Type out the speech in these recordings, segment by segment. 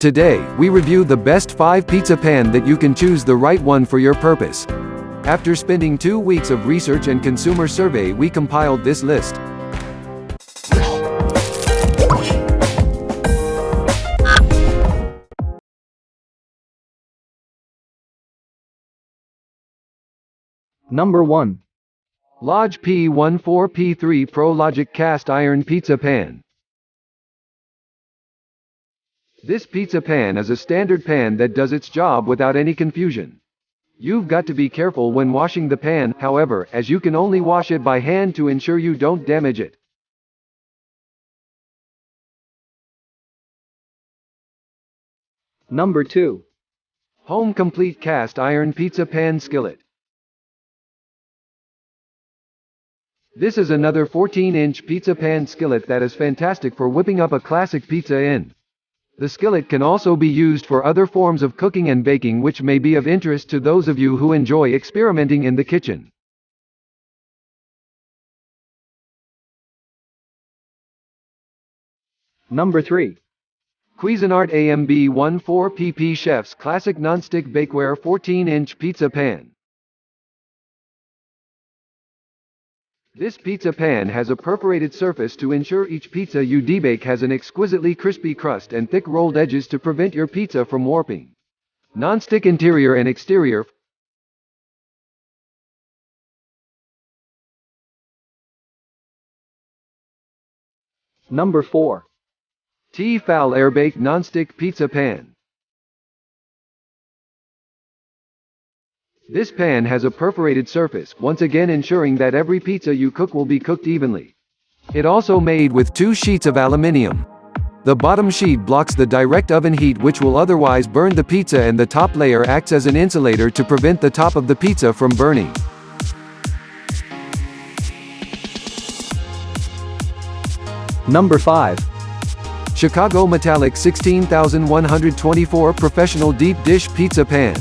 Today, we review the best 5 pizza pan that you can choose the right one for your purpose. After spending 2 weeks of research and consumer survey, we compiled this list. Number 1. Lodge P14P3 Pro Logic Cast Iron Pizza Pan. This pizza pan is a standard pan that does its job without any confusion. You've got to be careful when washing the pan, however, as you can only wash it by hand to ensure you don't damage it. Number 2. Home Complete Cast Iron Pizza Pan Skillet. This is another 14-inch pizza pan skillet that is fantastic for whipping up a classic pizza in. The skillet can also be used for other forms of cooking and baking, which may be of interest to those of you who enjoy experimenting in the kitchen. Number 3. Cuisinart AMB 14PP Chef's Classic Nonstick Bakeware 14-inch Pizza Pan. This pizza pan has a perforated surface to ensure each pizza you debake has an exquisitely crispy crust and thick rolled edges to prevent your pizza from warping. Non-stick interior and exterior. Number 4. T-fal AirBake Non-stick Pizza Pan. This pan has a perforated surface, once again ensuring that every pizza you cook will be cooked evenly. It also made with 2 sheets of aluminium. The bottom sheet blocks the direct oven heat which will otherwise burn the pizza, and the top layer acts as an insulator to prevent the top of the pizza from burning. Number 5. Chicago Metallic 16124 Professional Deep Dish Pizza Pan.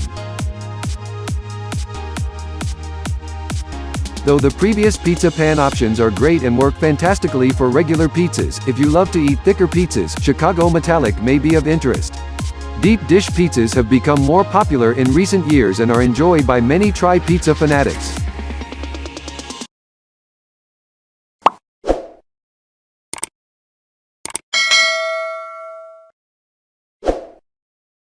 Though the previous pizza pan options are great and work fantastically for regular pizzas, if you love to eat thicker pizzas, Chicago Metallic may be of interest. Deep dish pizzas have become more popular in recent years and are enjoyed by many tri-pizza fanatics.